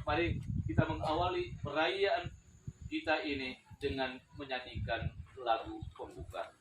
Mari kita mengawali perayaan kita ini dengan menyanyikan lagu pembuka.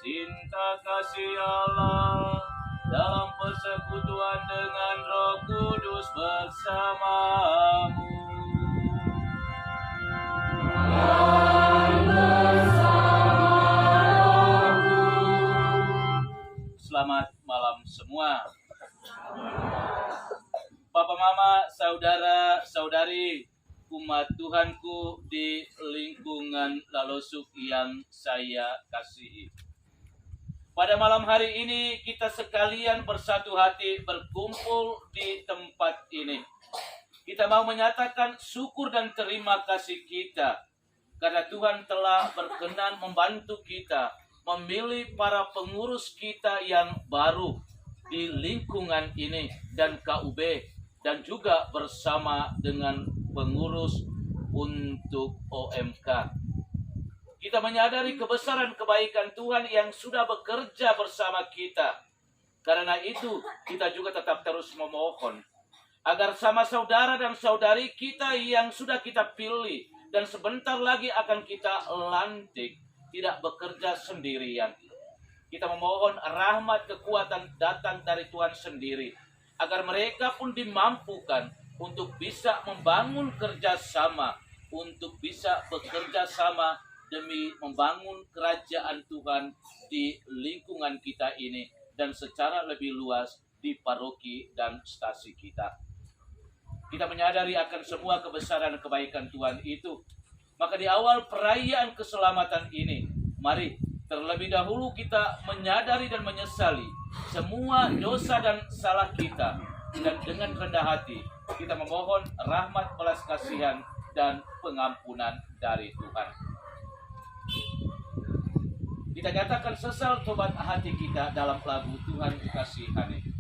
Cinta kasih Allah dalam persekutuan dengan Roh Kudus bersamamu. Selamat malam semua. Papa, Mama, saudara, saudari, umat Tuhanku di lingkungan Lalosuk yang saya kasihi. Pada malam hari ini kita sekalian bersatu hati berkumpul di tempat ini. Kita mau menyatakan syukur dan terima kasih kita karena Tuhan telah berkenan membantu kita memilih para pengurus kita yang baru di lingkungan ini dan KUB, dan juga bersama dengan pengurus untuk OMK. Kita menyadari kebesaran kebaikan Tuhan yang sudah bekerja bersama kita. Karena itu, kita juga tetap terus memohon agar sama saudara dan saudari kita yang sudah kita pilih dan sebentar lagi akan kita lantik, tidak bekerja sendirian. Kita memohon rahmat kekuatan datang dari Tuhan sendiri, agar mereka pun dimampukan untuk bisa membangun kerjasama, untuk bisa bekerja sama demi membangun kerajaan Tuhan di lingkungan kita ini dan secara lebih luas di paroki dan stasi kita. Kita menyadari akan semua kebesaran kebaikan Tuhan itu. Maka di awal perayaan keselamatan ini, mari terlebih dahulu kita menyadari dan menyesali semua dosa dan salah kita, dan dengan rendah hati kita memohon rahmat belas kasihan dan pengampunan dari Tuhan. Kita katakan sesal tobat hati kita dalam lagu Tuhan kasihani.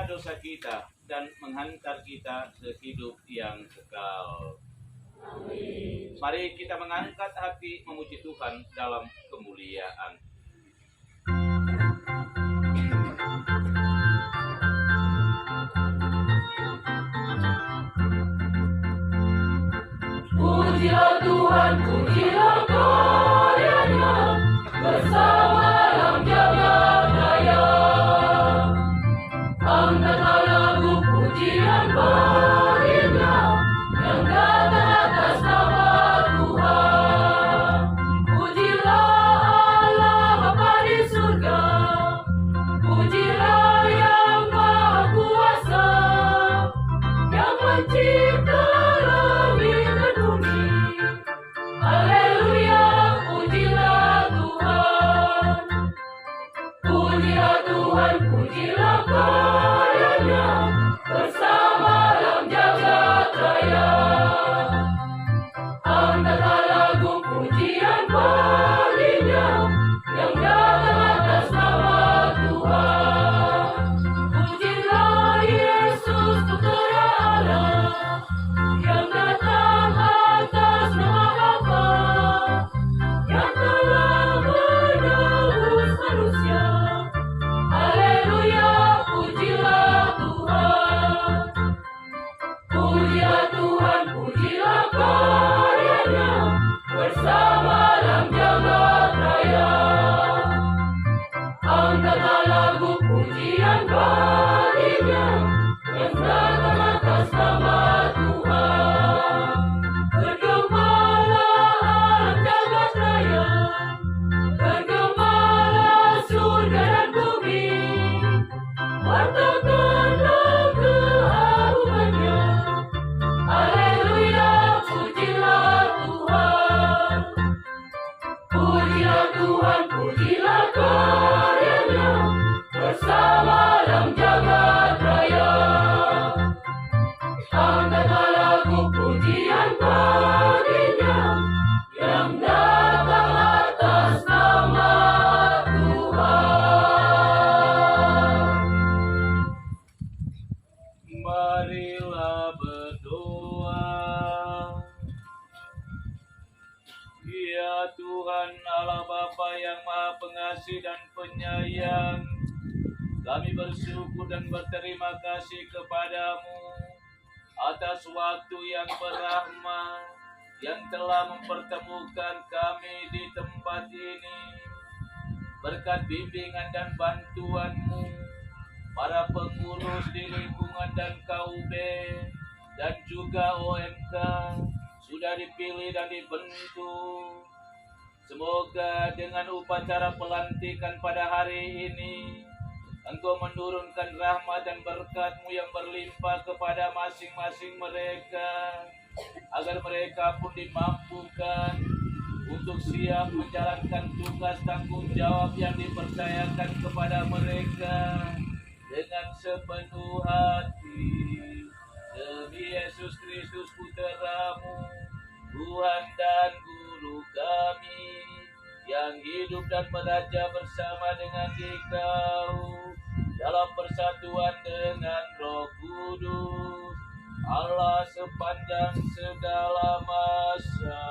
dosa kita dan menghantar kita ke hidup yang kekal. Amin. Mari kita mengangkat hati memuji Tuhan dalam kemuliaan. Pujilah Tuhan, pujilah karyanya, bersama yang jagat raya. Angkatlah lagu pujian baginya, yang datang atas nama Tuhan. Pujilah Allah Bapa di surga, pujilah yang Maha Kuasa, yang mencipta langit dan bumi. Haleluya, pujilah Tuhan. Pujilah Tuhan, pujilah karyanya, bersama yang jagat raya. Angkatlah lagu pujian baginya, yang datang atas nama Tuhan. Pujilah Yesus Putera Allah, yang datang atas nama Bapa, yang telah menebus manusia. Haleluya, pujilah Tuhan. Pujilah Tuhan, pujilah karyanya, bersama yang jagat raya. Angkatlah lagu pujian baginya, yang datang atas nama Tuhan. Bergemalah alam jagat raya, bergemalah surga dan bumi. Wartakanlah keharumannya. Haleluya, pujilah Tuhan. Pujilah Tuhan, pujilah karyanya, bersama yang jagat raya. Angkatlah lagu pujian baginya, yang datang atas nama Tuhan. Marilah berdoa. Ya Tuhan Allah Bapa yang Maha Pengasih dan Penyayang, kami bersyukur dan berterima kasih kepadamu atas waktu yang berahmat yang telah mempertemukan kami di tempat ini. Berkat bimbingan dan bantuanmu, para pengurus di lingkungan dan KUB dan juga OMK sudah dipilih dan dibentuk. Semoga dengan upacara pelantikan pada hari ini, Engkau menurunkan rahmat dan berkat-Mu yang berlimpah kepada masing-masing mereka, agar mereka pun dimampukan untuk siap menjalankan tugas tanggung jawab yang dipercayakan kepada mereka dengan sepenuh hati. Demi Yesus Kristus Putra-Mu, Tuhan dan Guru kami, yang hidup dan meraja bersama dengan Dikau dalam persatuan dengan Roh Kudus, Allah sepanjang segala masa.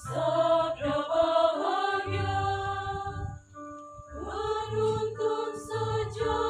Sabda bahagia menuntun sejak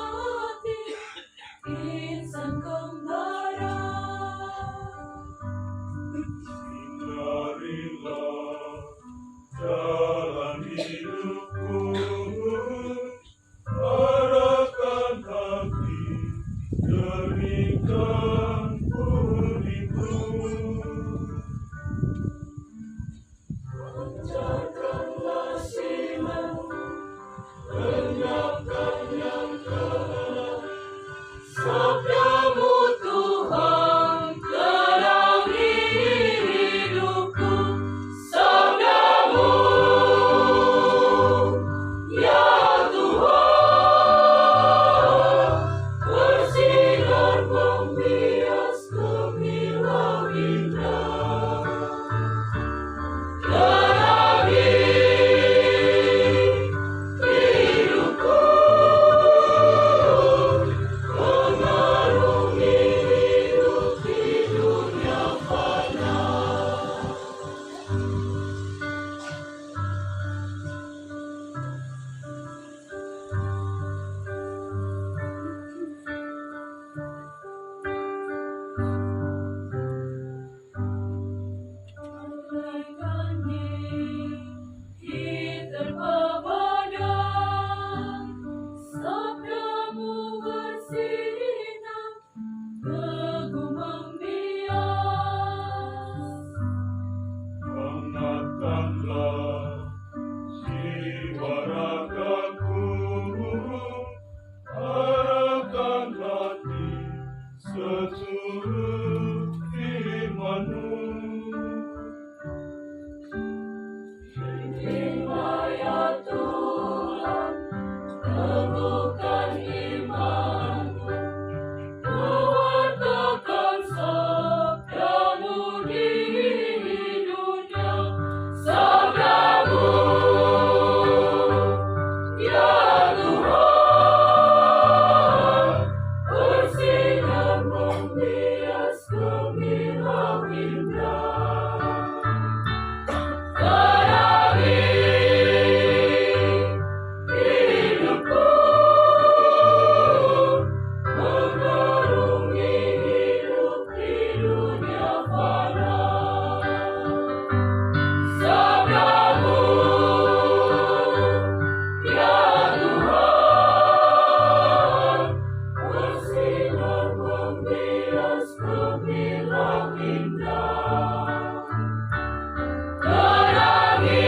Terangi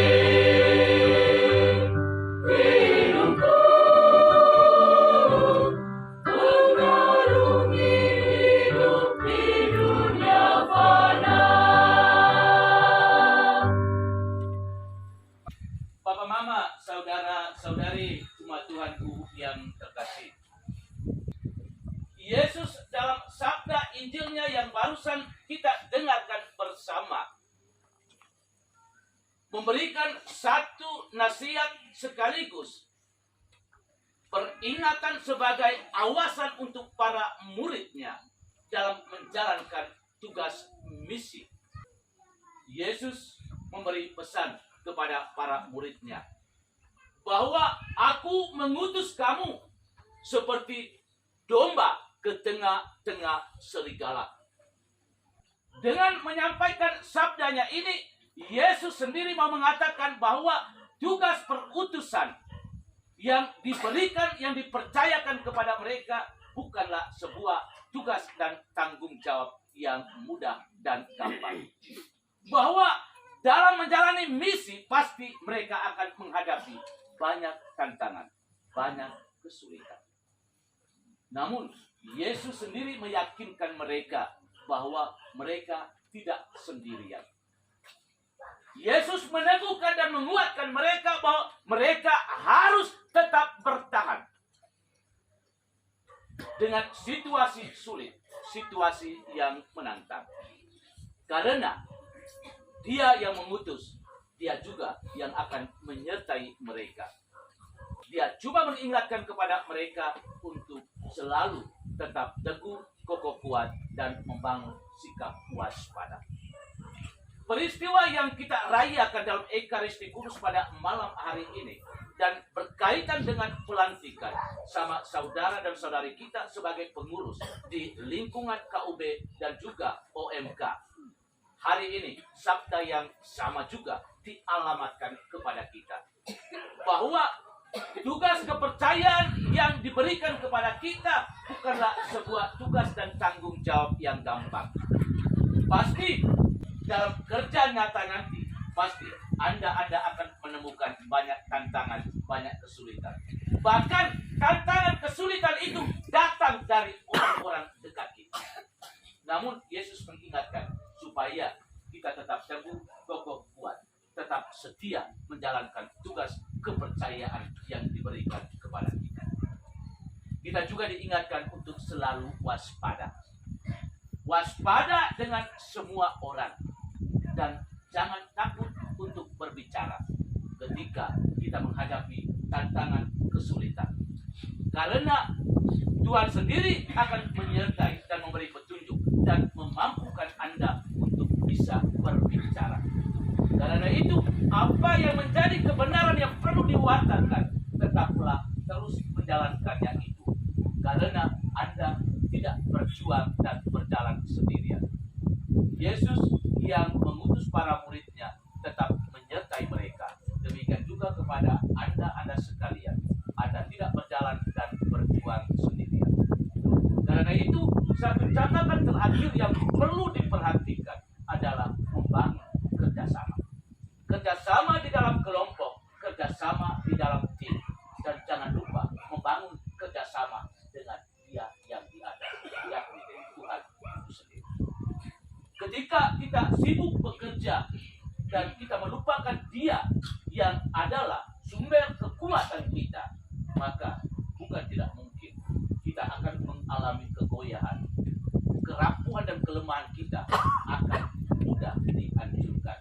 hidupku, mengarungi hidup di dunia fana. Bapak, Mama, saudara-saudari umat Tuhanku yang terkasih. Yesus dalam sabda Injilnya yang barusan kita dengarkan bersama memberikan satu nasihat sekaligus peringatan sebagai awasan untuk para muridnya dalam menjalankan tugas misi. Yesus memberi pesan kepada para muridnya bahwa aku mengutus kamu seperti domba ke tengah-tengah serigala. Dengan menyampaikan sabdanya ini, Yesus sendiri mau mengatakan bahwa tugas perutusan yang diberikan, yang dipercayakan kepada mereka bukanlah sebuah tugas dan tanggung jawab yang mudah dan gampang. Bahwa dalam menjalani misi pasti mereka akan menghadapi banyak tantangan, banyak kesulitan. Namun Yesus sendiri meyakinkan mereka bahwa mereka tidak sendirian. Yesus meneguhkan dan menguatkan mereka bahwa mereka harus tetap bertahan dengan situasi sulit, situasi yang menantang. Karena Dia yang mengutus, Dia juga yang akan menyertai mereka. Dia cuma mengingatkan kepada mereka untuk selalu tetap teguh, kokoh kuat, dan membangun sikap waspada. Peristiwa yang kita rayakan dalam Ekaristi Kudus pada malam hari ini dan berkaitan dengan pelantikan sama saudara dan saudari kita sebagai pengurus di lingkungan KUB dan juga OMK. Hari ini sabda yang sama juga dialamatkan kepada kita bahwa tugas kepercayaan yang diberikan kepada kita bukanlah sebuah tugas dan tanggung jawab yang gampang. Pasti dalam kerja nyata nanti, pasti Anda akan menemukan banyak tantangan, banyak kesulitan. Bahkan tantangan kesulitan itu datang dari orang-orang dekat kita. Namun Yesus mengingatkan supaya kita tetap teguh, kokoh kuat, tetap setia menjalankan tugas kepercayaan yang diberikan kepada kita. Kita juga diingatkan untuk selalu waspada. Waspada dengan semua orang. Dan jangan takut untuk berbicara ketika kita menghadapi tantangan kesulitan. Karena Tuhan sendiri akan menyertai dan memberi petunjuk dan memampukan Anda untuk bisa berbicara. Karena itu, apa yang menjadi kebenaran yang perlu diwatakan, tetaplah terus menjalankannya itu. Karena Anda tidak berjuang dan berjalan sendirian. Yesus yang mengutus para muridnya tetap menyertai mereka. Demikian juga kepada Anda sekalian. Anda tidak berjalan dan berjuang sendirian. Karena itu, satu catatan terakhir yang perlu diperhatikan adalah membangun kerjasama. Kerjasama di dalam kelompok, kerjasama di dalam tim. Dan jangan lupa membangun kerjasama dengan Dia yang di atas, yakni Tuhan itu sendiri. Ketika kita sibuk bekerja dan kita melupakan Dia yang adalah sumber kekuatan kita, maka bukan tidak mungkin kita akan mengalami kegoyahan. Kerapuhan dan kelemahan kita akan mudah dihancurkan.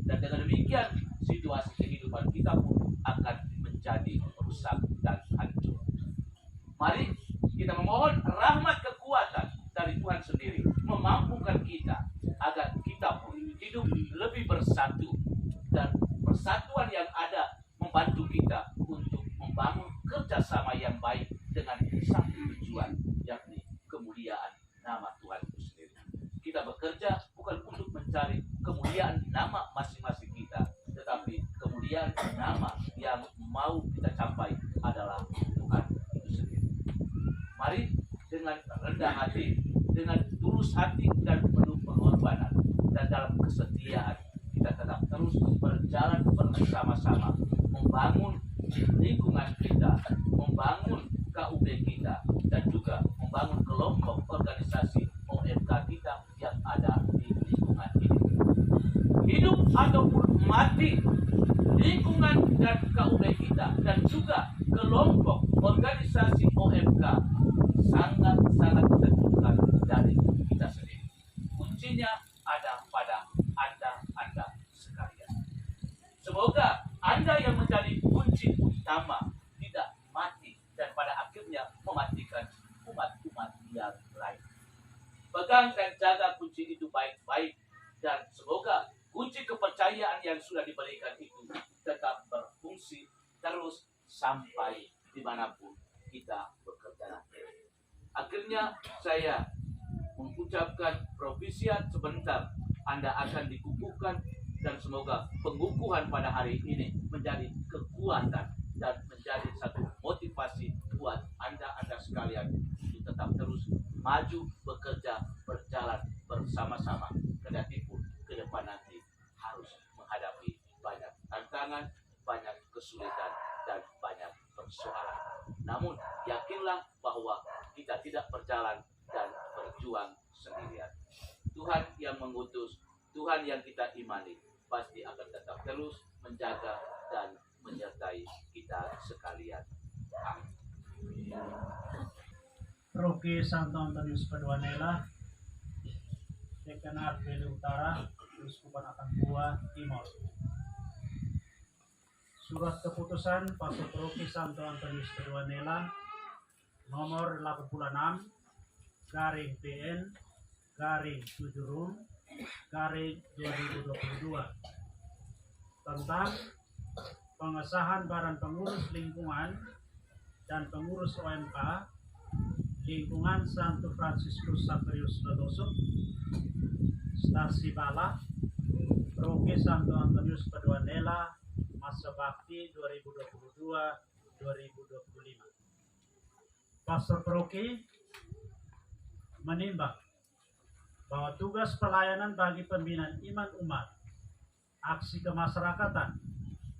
Dan dengan demikian, situasi kehidupan kita pun akan menjadi rusak dan hancur. Mari kita memohon rahmat kekuatan dari Tuhan sendiri, memampukan kita agar kita pun hidup lebih bersatu, dan persatuan yang ada membantu kita untuk membangun kerjasama yang baik dengan satu tujuan, yakni kemuliaan nama Tuhan itu sendiri. Kita bekerja bukan untuk mencari kemuliaan nama masing-masing kita, tetapi kemuliaan nama yang mau kita capai adalah Tuhan itu sendiri. Mari dengan rendah hati, dengan tulus hati dan penuh pengorbanan, dan dalam kesetiaan, kita tetap terus berjalan bersama-sama membangun lingkungan kita, membangun KUB kita, dan juga membangun kelompok organisasi OMK kita yang ada di lingkungan ini. Hidup ataupun mati, lingkungan dan KUB kita dan juga kelompok organisasi OMK sangat-sangat ditentukan dari kita sendiri. Kuncinya ada pada Anda sekalian. Semoga Anda yang menjadi kunci utama tidak mati dan pada akhirnya mematikan umat-umat yang lain. Pegang dan jaga kunci itu baik-baik, dan semoga kunci kepercayaan yang sudah diberikan itu tetap berfungsi terus sampai dimanapun kita bekerja nanti. Akhirnya saya mengucapkan provisiat sebentar, Anda akan dikukuhkan, dan semoga pengukuhan pada hari ini menjadi kekuatan dan menjadi satu motivasi buat Anda sekalian untuk tetap terus maju, bekerja, berjalan bersama-sama. Kendati pun ke depan nanti harus menghadapi banyak tantangan, banyak kesulitan, dan banyak persoalan. Namun yakinlah bahwa kita tidak berjalan dan berjuang sendirian. Tuhan yang mengutus, Tuhan yang kita imani, pasti akan tetap terus menjaga dan menyertai kita sekalian. Amin. Paroki Santo Antonius Paduanela, Dekanat Belu Utara, Keuskupan Atambua Timur. Surat keputusan Pastor Paroki Santo Antonius Paduanela nomor 86 garing PN garing 7 Rum garing 2022 tentang pengesahan Badan Pengurus Lingkungan dan Pengurus OMK Lingkungan Santo Fransiskus Xaverius Lelosuk, Stasi Bala, Paroki Santo Antonius Paduanela, masa bakti 2022-2025. Pastor Paroki menimbang bahwa tugas pelayanan bagi pembinaan iman umat, aksi kemasyarakatan,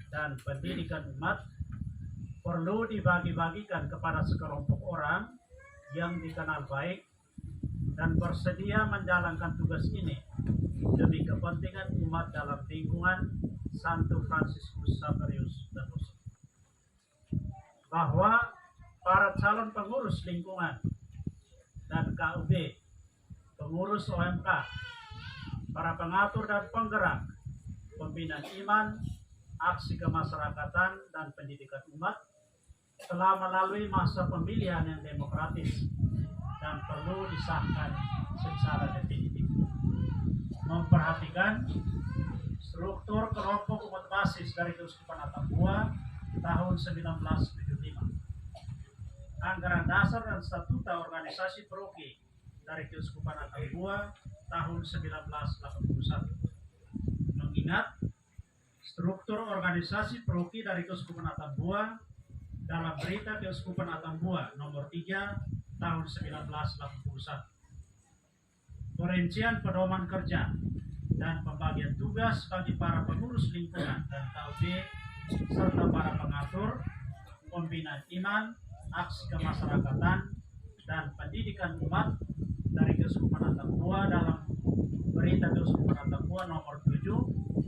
dan pendidikan umat perlu dibagi-bagikan kepada sekelompok orang yang dikenal baik dan bersedia menjalankan tugas ini demi kepentingan umat dalam lingkungan Santo Fransiskus Xaverius Lelosuk. Bahwa para calon pengurus lingkungan dan KUB, pengurus OMK, para pengatur dan penggerak pembinaan iman, aksi kemasyarakatan, dan pendidikan umat telah melalui masa pemilihan yang demokratis dan perlu disahkan secara definitif. Memperhatikan struktur kelompok umat basis dari Keuskupan Atambua tahun 1975. Anggaran dasar dan statuta organisasi paroki dari Keuskupan Atambua tahun 1981. Mengingat struktur organisasi paroki dari Keuskupan Atambua dalam berita Keuskupan Atambua nomor 3 tahun 1981. Perincian pedoman kerja dan pembagian tugas bagi para pengurus lingkungan dan KUB serta para pengatur pembinaan iman, aksi kemasyarakatan, dan pendidikan umat dari Keuskupan Atambua dalam berita Keuskupan Atambua nomor 7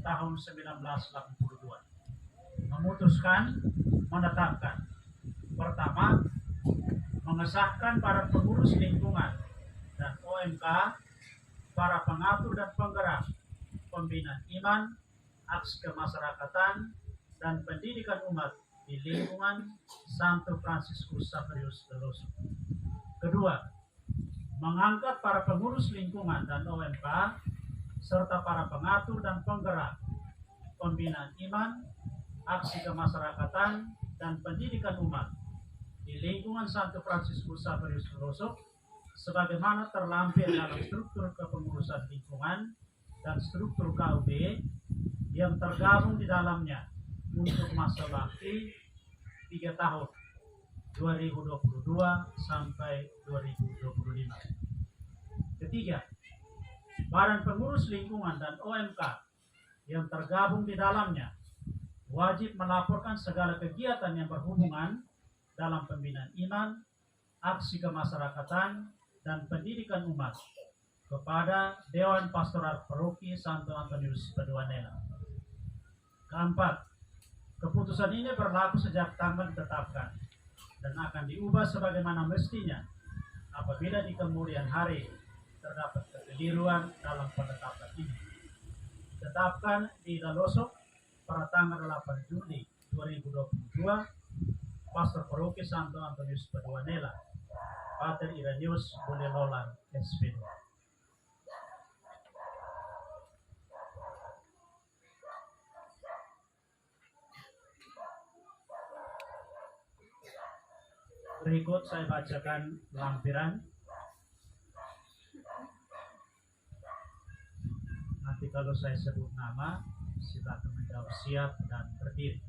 tahun 1982. Memutuskan menetapkan: pertama, mengesahkan para pengurus lingkungan dan OMK, para pengatur dan penggerak pembinaan iman, aksi kemasyarakatan, dan pendidikan umat di lingkungan Santo Fransiskus Xaverius Lelosuk. Kedua, mengangkat para pengurus lingkungan dan OMK serta para pengatur dan penggerak pembinaan iman, aksi kemasyarakatan, dan pendidikan umat di lingkungan Santo Fransiskus Xaverius Lelosuk sebagaimana terlampir dalam struktur kepengurusan lingkungan dan struktur KUB yang tergabung di dalamnya untuk masa bakti 3 tahun 2022 sampai 2025. Ketiga, Badan Pengurus Lingkungan dan OMK yang tergabung di dalamnya wajib melaporkan segala kegiatan yang berhubungan dalam pembinaan iman, aksi kemasyarakatan, dan pendidikan umat kepada Dewan Pastoral Paroki Santo Antonius Paduanela. Keempat, keputusan ini berlaku sejak tanggal ditetapkan dan akan diubah sebagaimana mestinya apabila di kemudian hari terdapat kekeliruan dalam penetapan ini. Tetapkan di Lalosok pada tanggal 8 Juli 2022, Pastor Paroki Santo Antonius Paduanela, Pater Irenaeus Bulelolan, SPD. Berikut saya bacakan lampiran. Nanti kalau saya sebut nama, silakan menjawab siap dan berdiri.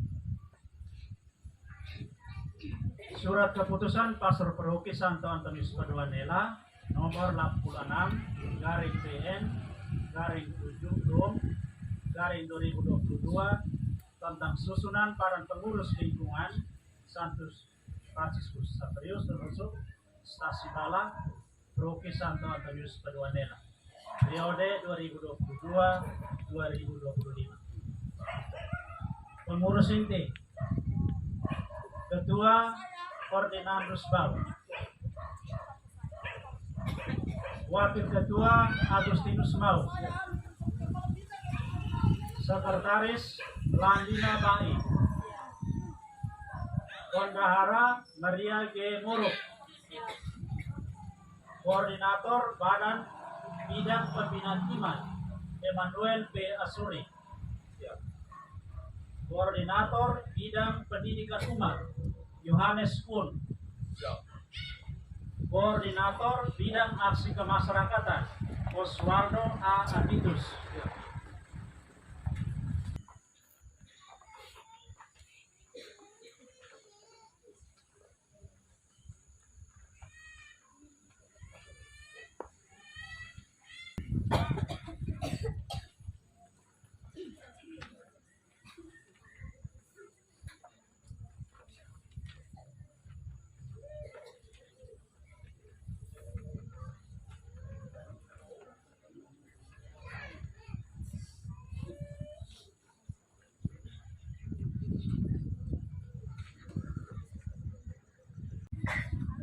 Surat keputusan Pastor Paroki Santo Antonius Paduanela nomor 86 garing PN garing 7 Rom garing 2022 tentang susunan Badan Pengurus Lingkungan Santus Franciscus Xaverius termasuk Stasi Bala Paroki Santo Antonius Paduanela periode 2022-2025. Pengurus inti Ketua Ferdinandus Bau, Wakil Ketua Agustinus Mau, Sekretaris Landina Bai, Bendahara Maria G. Muruk, Koordinator Badan Bidang Pembinaan Iman Emmanuel B. Asuri, Koordinator Bidang Pendidikan Umat Yohanes Kun, Koordinator Bidang Aksi Kemasyarakatan Oswaldo A. Aditus,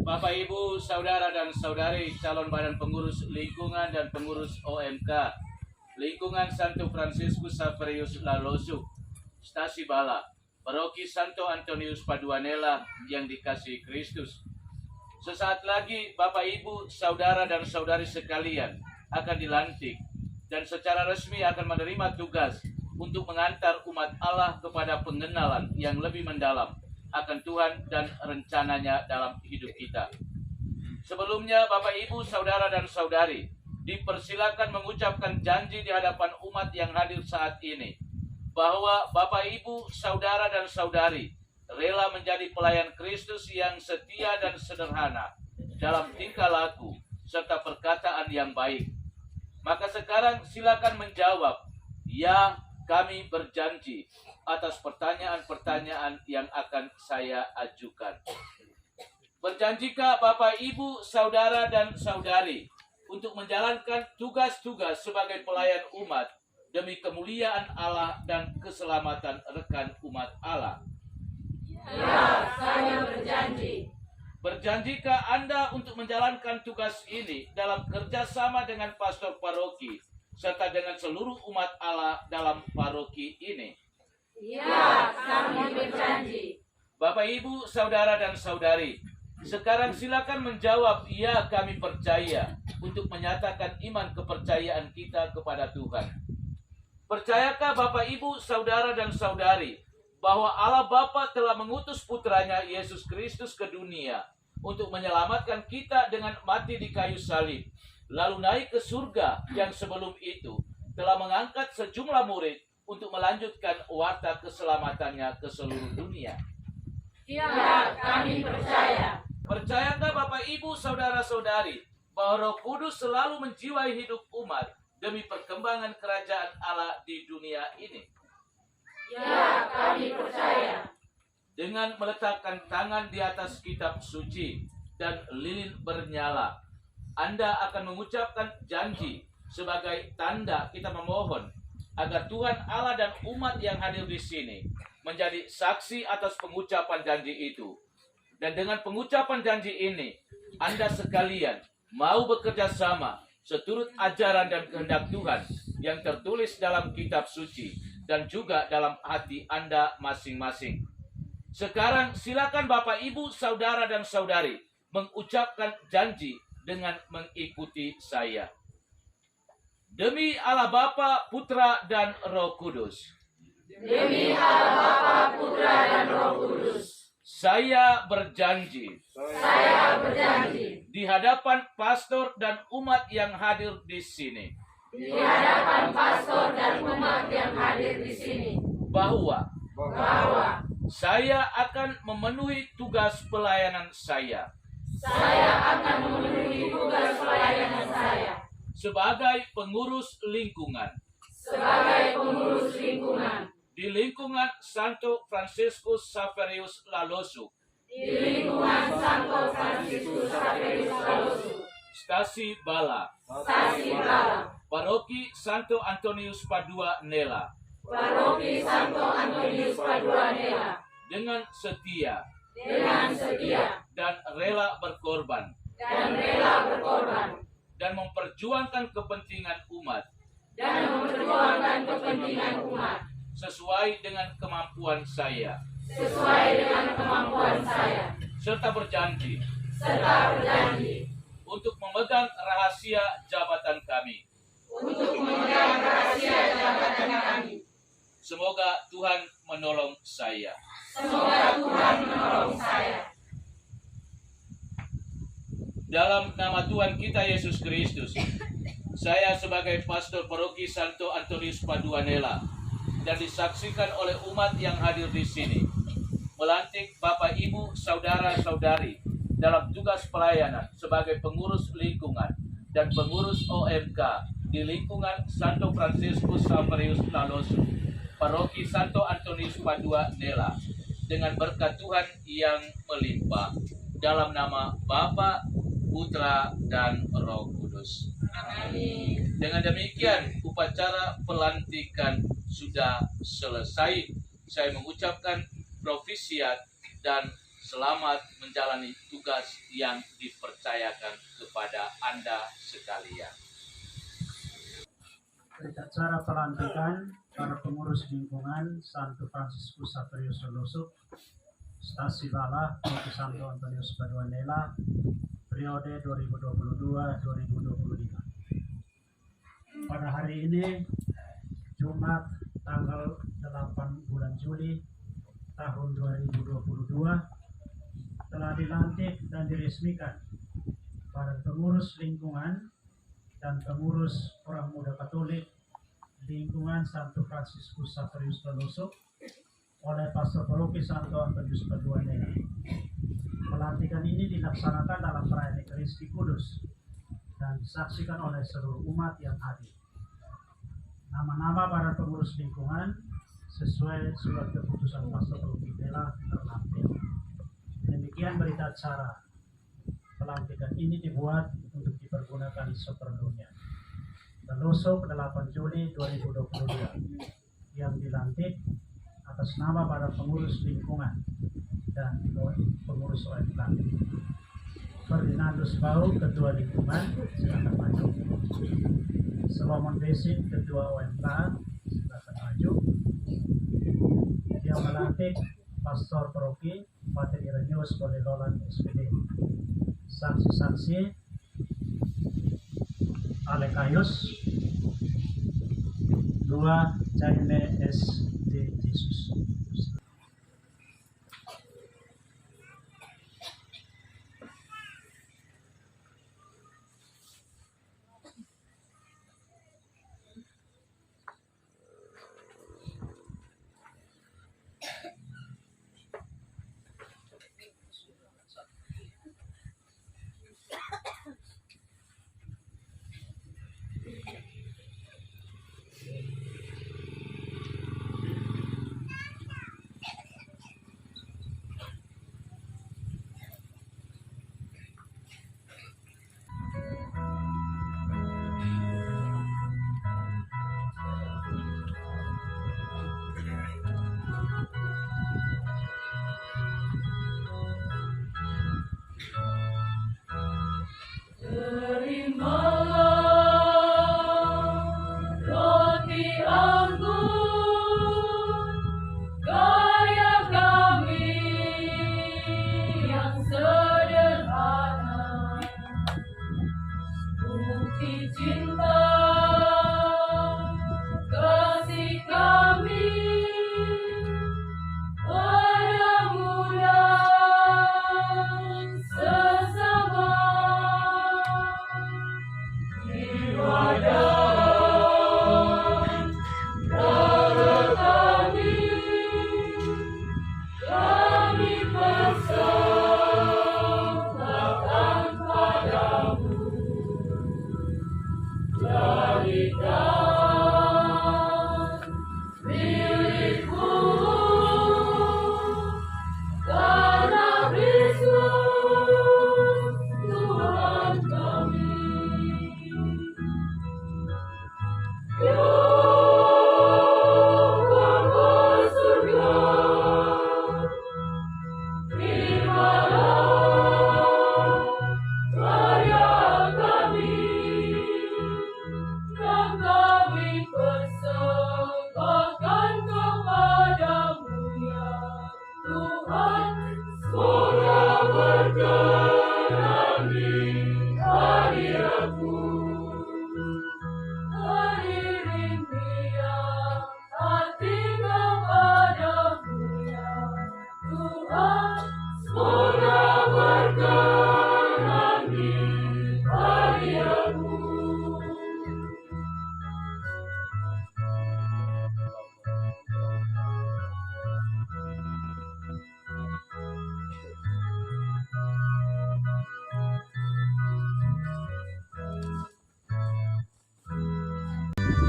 Bapak, Ibu, Saudara dan Saudari calon Badan Pengurus Lingkungan dan Pengurus OMK Lingkungan Santo Franciscus Xaverius Lalosuk, Stasi Bala, Paroki Santo Antonius Paduanela yang dikasihi Kristus. Sesaat lagi Bapak, Ibu, Saudara dan Saudari sekalian akan dilantik dan secara resmi akan menerima tugas untuk mengantar umat Allah kepada pengenalan yang lebih mendalam akan Tuhan dan rencananya dalam hidup kita. Sebelumnya Bapak, Ibu, Saudara dan Saudari dipersilakan mengucapkan janji di hadapan umat yang hadir saat ini bahwa Bapak, Ibu, Saudara dan Saudari rela menjadi pelayan Kristus yang setia dan sederhana dalam tingkah laku serta perkataan yang baik. Maka sekarang silakan menjawab, ya, kami berjanji, atas pertanyaan-pertanyaan yang akan saya ajukan. Berjanjikah Bapak, Ibu, Saudara dan Saudari untuk menjalankan tugas-tugas sebagai pelayan umat demi kemuliaan Allah dan keselamatan rekan umat Allah? Ya, saya berjanji. Berjanjikah Anda untuk menjalankan tugas ini dalam kerjasama dengan pastor paroki serta dengan seluruh umat Allah dalam paroki ini? Ya, kami berjanji. Bapak, Ibu, Saudara dan Saudari, sekarang silakan menjawab, ya, kami percaya, untuk menyatakan iman kepercayaan kita kepada Tuhan. Percayakah Bapak, Ibu, Saudara dan Saudari bahwa Allah Bapa telah mengutus putranya Yesus Kristus ke dunia untuk menyelamatkan kita dengan mati di kayu salib, lalu naik ke surga yang sebelum itu telah mengangkat sejumlah murid untuk melanjutkan warta keselamatannya ke seluruh dunia? Ya, kami percaya. Percayakah Bapak, Ibu, Saudara-saudari bahwa Roh Kudus selalu menjiwai hidup umat demi perkembangan kerajaan Allah di dunia ini. Ya, kami percaya. Dengan meletakkan tangan di atas kitab suci dan lilin bernyala, Anda akan mengucapkan janji sebagai tanda kita memohon agar Tuhan Allah dan umat yang hadir di sini menjadi saksi atas pengucapan janji itu. Dan dengan pengucapan janji ini, Anda sekalian mau bekerja sama seturut ajaran dan kehendak Tuhan yang tertulis dalam kitab suci dan juga dalam hati Anda masing-masing. Sekarang silakan Bapak, Ibu, Saudara dan Saudari mengucapkan janji dengan mengikuti saya. Demi Allah Bapa, Putra dan Roh Kudus. Demi Allah Bapa, Putra dan Roh Kudus. Saya berjanji Saya berjanji di hadapan pastor dan umat yang hadir di sini di hadapan pastor dan umat yang hadir di sini bahwa bahwa saya akan memenuhi tugas pelayanan saya saya akan memenuhi tugas pelayanan saya sebagai pengurus lingkungan sebagai pengurus lingkungan di lingkungan Santo Fransiskus Xaverius Lalosuk, di lingkungan Santo Fransiskus Xaverius Lalosuk, Stasi Bala, Stasi Bala, Paroki Santo Antonius Padua Nela, Paroki Santo Antonius Padua Nela, dengan setia dan rela berkorban dan memperjuangkan kepentingan umat sesuai dengan kemampuan saya serta berjanji untuk memegang rahasia jabatan kami. Semoga Tuhan menolong saya. Dalam nama Tuhan kita Yesus Kristus, saya sebagai pastor paroki Santo Antonius Padua Nela dan disaksikan oleh umat yang hadir di sini, melantik Bapak, Ibu, Saudara-saudari dalam tugas pelayanan sebagai pengurus lingkungan dan pengurus OMK di lingkungan Santo Fransiskus Xaverius Lalosuk, Paroki Santo Antonius Padua Nela, dengan berkat Tuhan yang melimpah, dalam nama Bapa, Putra, dan Roh Kudus. Amin. Dengan demikian, upacara pelantikan sudah selesai. Saya mengucapkan profisiat dan selamat menjalani tugas yang dipercayakan kepada Anda sekalian. Berita acara pelantikan para pengurus lingkungan Santo Fransiskus Xaverius Lalosuk, Stasi Bala, Paroki Santo Antonius Padua Nela, periode 2022-2025. Pada hari ini, Jumat tanggal 8 bulan Juli tahun 2022, telah dilantik dan diresmikan para pengurus lingkungan dan pengurus orang muda Katolik lingkungan Santo Fransiskus Xaverius Lalosuk oleh Pastor Paroki Santo Antonius Padua Nela. Pelantikan ini dilaksanakan dalam perayaan Ekaristi Kudus dan disaksikan oleh seluruh umat yang hadir. Nama-nama para pengurus lingkungan sesuai surat keputusan Pastor Paroki Nela terlampir. Demikian berita acara pelantikan ini dibuat untuk dipergunakan seperlunya. Lalosuk 8 Juli 2022 yang dilantik atas nama para pengurus lingkungan dan pengurus OMK. Ferdinandus Bau, Ketua Lingkungan, silakan maju. Solomon Besit, Ketua OMK, silakan maju. Yang melantik Pastor Paroki Pater Ireneus Bolelolan SPD. Saksi-saksi Alekayus 2 Jaime S. D. Jesus.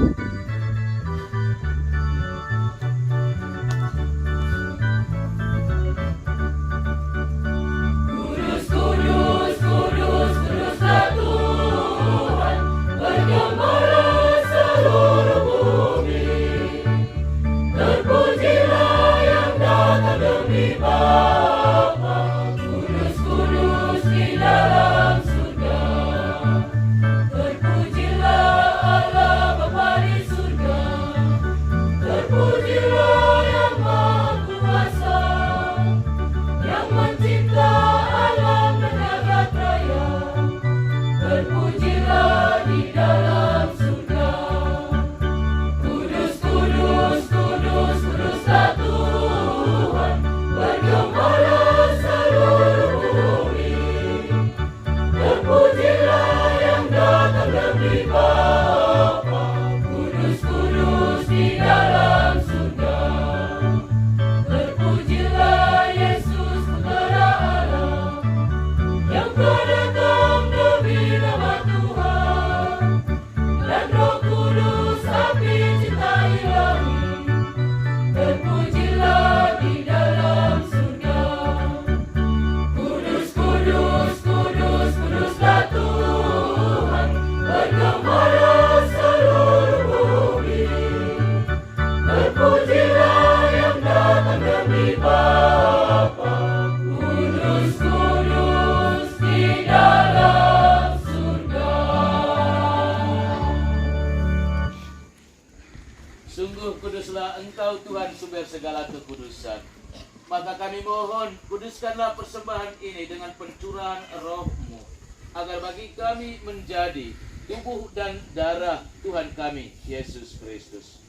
Kudus, kudus, kudus, kuduslah Tuhan, bergembala seluruh bumi. Terpujilah yang datang demi Bapa, kudus, kudus di dalam surga. Terpujilah Allah Bapa di surga, terpujilah yang Maha Kuasa, yang mencipta alam dan jagat raya. Terpujilah di dalam surga. Kudus, kudus, kudus, kuduslah Tuhan, bergembala seluruh bumi. Terpujilah yang datang demi Bapa, kudus, kudus di dalam surga. Terpujilah Yesus Putera Allah, yang telah datang demi nama Tuhan, dan Roh Kudus api cinta ilahi. Terpujilah di dalam surga. Kudus, kudus, kudus, kuduslah Tuhan, bergembala seluruh bumi. Terpujilah yang datang demi Bapa, kudus, kudus di dalam surga. Sungguh kuduslah Engkau Tuhan sumber segala kekudusan. Maka kami mohon, kuduskanlah persembahan ini dengan pencurahan Roh-Mu, agar bagi kami menjadi tubuh dan darah Tuhan kami, Yesus Kristus.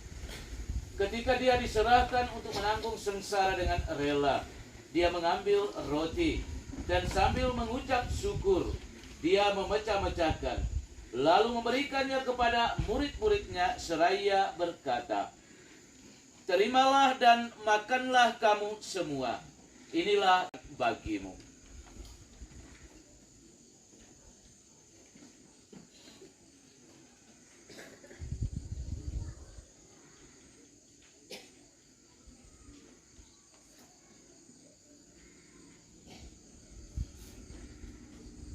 Ketika Dia diserahkan untuk menanggung sengsara dengan rela, Dia mengambil roti, dan sambil mengucap syukur, Dia memecah-mecahkan, lalu memberikannya kepada murid-muridnya seraya berkata, "Terimalah dan makanlah kamu semua. Inilah bagimu."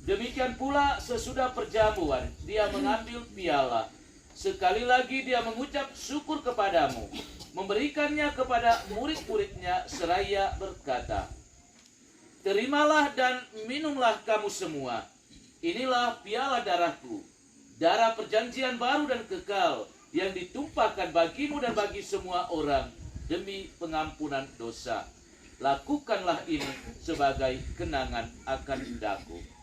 Demikian pula sesudah perjamuan, Dia mengambil piala. Sekali lagi Dia mengucap syukur kepadamu, memberikannya kepada murid-muridnya seraya berkata, "Terimalah dan minumlah kamu semua. Inilah piala darahku, darah perjanjian baru dan kekal, yang ditumpahkan bagimu dan bagi semua orang demi pengampunan dosa. Lakukanlah ini sebagai kenangan akan daku."